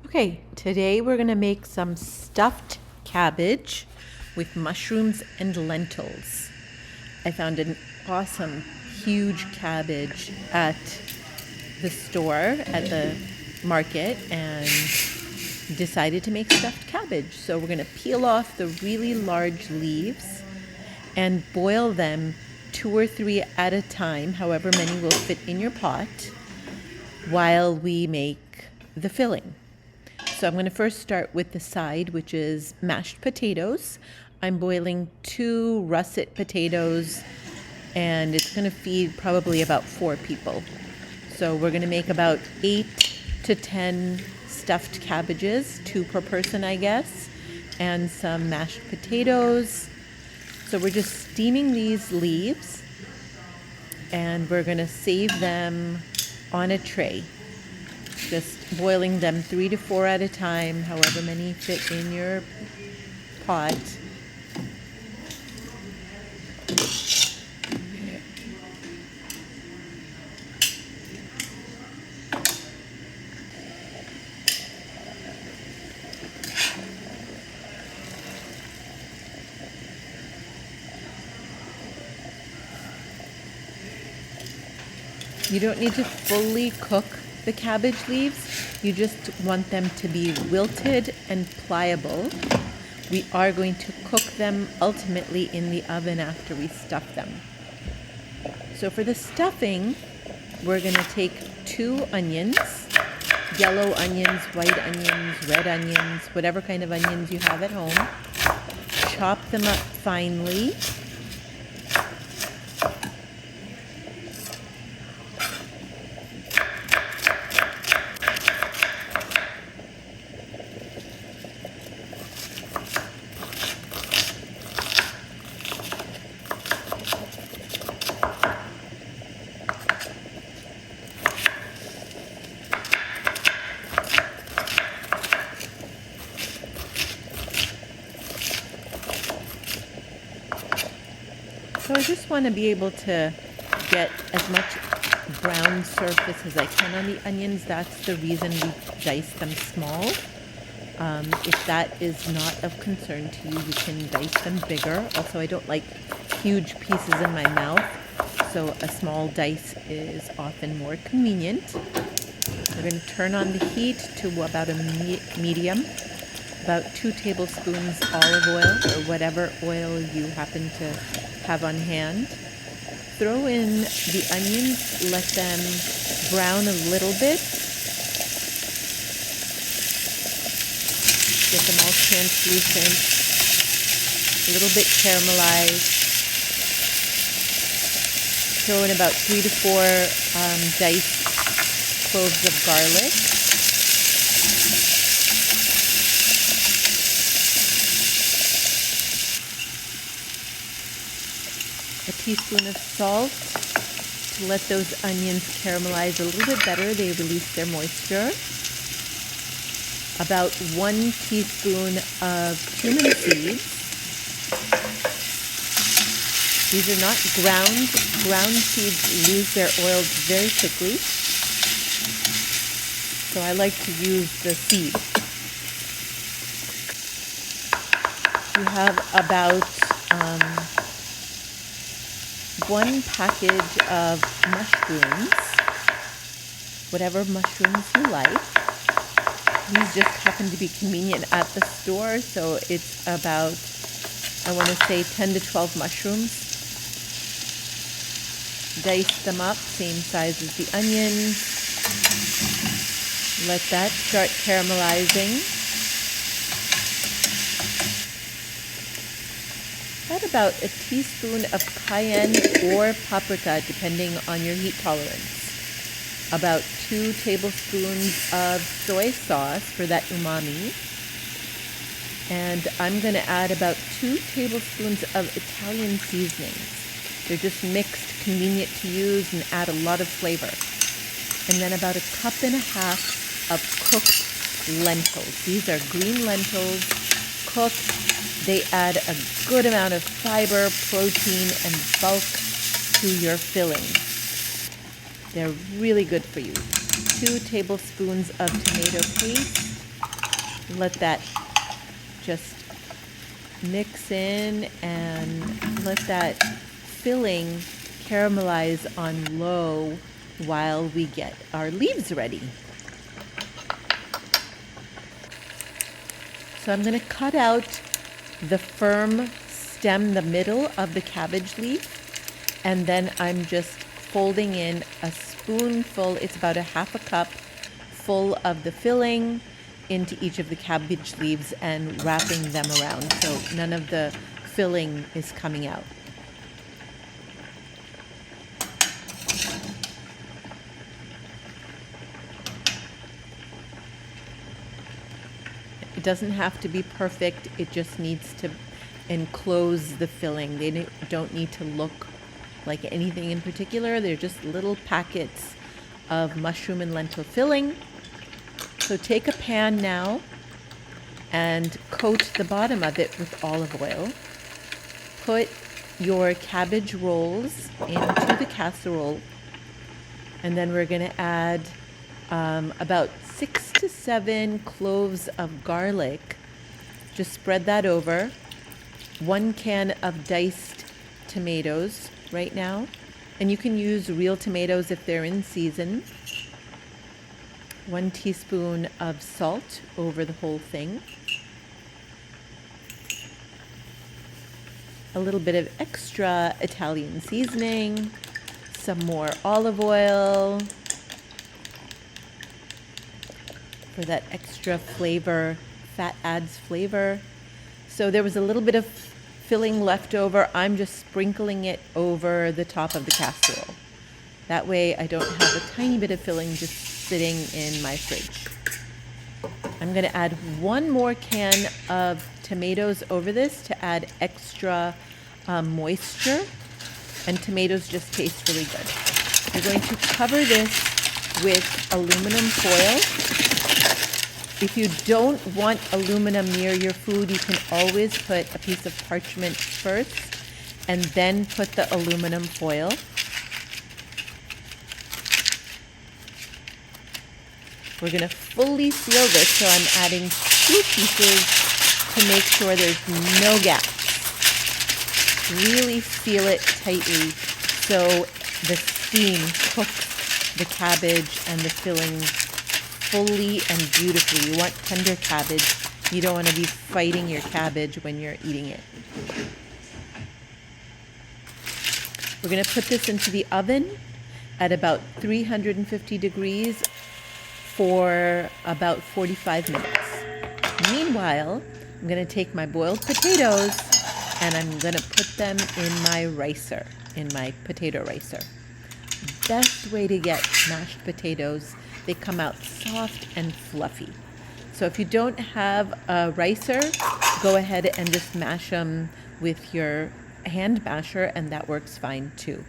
Okay, today we're going to make some stuffed cabbage with mushrooms and lentils. I found an awesome, huge cabbage at the store, at the market, and decided to make stuffed cabbage. So we're going to peel off the really large leaves and boil them 2 or 3 at a time, however many will fit in your pot, while we make the filling. So I'm going to first start with the side, which is mashed potatoes. I'm boiling 2 russet potatoes, and it's going to feed probably about 4 people. So we're going to make about 8 to 10 stuffed cabbages, 2 per person, I guess, and some mashed potatoes. So we're just steaming these leaves, and we're going to save them on a tray. Just boiling them 3 to 4 at a time, however many fit in your pot. You don't need to fully cook the cabbage leaves. You just want them to be wilted and pliable. We are going to cook them ultimately in the oven after we stuff them. So for the stuffing, we're going to take 2 onions, yellow onions, white onions, red onions, whatever kind of onions you have at home. Chop them up finely. So I just want to be able to get as much brown surface as I can on the onions. That's the reason we dice them small. If that is not of concern to you, you can dice them bigger. Also, I don't like huge pieces in my mouth, so a small dice is often more convenient. We're going to turn on the heat to about a medium. About 2 tablespoons olive oil, or whatever oil you happen to have on hand. Throw in the onions, let them brown a little bit. Get them all translucent, a little bit caramelized. Throw in about 3 to 4 diced cloves of garlic. A teaspoon of salt to let those onions caramelize a little bit better. They release their moisture. About 1 teaspoon of cumin seeds. These are not ground. Ground seeds lose their oils very quickly. So I like to use the seeds. You have about 1 package of mushrooms, whatever mushrooms you like. These just happen to be convenient at the store, so it's about, I want to say 10 to 12 mushrooms. Dice them up, same size as the onions. Let that start caramelizing. Add about a teaspoon of cayenne or paprika, depending on your heat tolerance. About 2 tablespoons of soy sauce for that umami. And I'm going to add about 2 tablespoons of Italian seasonings. They're just mixed, convenient to use, and add a lot of flavor. And then about 1.5 cups of cooked lentils. These are green lentils, cooked. They add a good amount of fiber, protein, and bulk to your filling. They're really good for you. 2 tablespoons of tomato paste. Let that just mix in and let that filling caramelize on low while we get our leaves ready. So I'm going to cut out the firm stem, the middle of the cabbage leaf, and then I'm just folding in a spoonful, it's about a half a cup full of the filling into each of the cabbage leaves and wrapping them around so none of the filling is coming out. It doesn't have to be perfect, it just needs to enclose the filling. They don't need to look like anything in particular. They're just little packets of mushroom and lentil filling. So take a pan now and coat the bottom of it with olive oil. Put your cabbage rolls into the casserole, and then we're going to add about 6 to 7 cloves of garlic. Just spread that over. 1 can of diced tomatoes right now, and you can use real tomatoes if they're in season. 1 teaspoon of salt over the whole thing. A little bit of extra Italian seasoning, some more olive oil for that extra flavor. Fat adds flavor. So there was a little bit of filling left over. I'm just sprinkling it over the top of the casserole. That way I don't have a tiny bit of filling just sitting in my fridge. I'm going to add 1 more can of tomatoes over this to add extra moisture, and tomatoes just taste really good. You're going to cover this with aluminum foil. If you don't want aluminum near your food, you can always put a piece of parchment first and then put the aluminum foil. We're going to fully seal this, so I'm adding 2 pieces to make sure there's no gaps. Really seal it tightly so the steam cooks the cabbage and the filling fully and beautifully. You want tender cabbage. You don't want to be fighting your cabbage when you're eating it. We're going to put this into the oven at about 350 degrees for about 45 minutes. Meanwhile, I'm going to take my boiled potatoes and I'm going to put them in my ricer, in my potato ricer. Best way to get mashed potatoes, they come out soft and fluffy. So if you don't have a ricer, go ahead and just mash them with your hand masher, and that works fine too.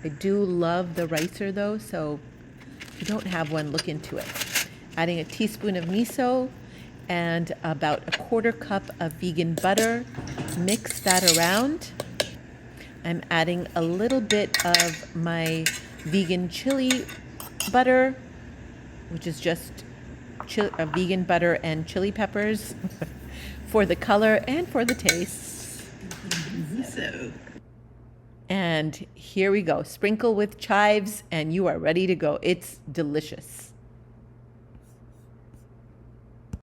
I do love the ricer though, so if you don't have one, look into it. Adding a teaspoon of miso and about a 1/4 cup of vegan butter. Mix that around. I'm adding a little bit of my vegan chili butter, which is just vegan butter and chili peppers for the color and for the taste. And here we go. Sprinkle with chives and you are ready to go. It's delicious.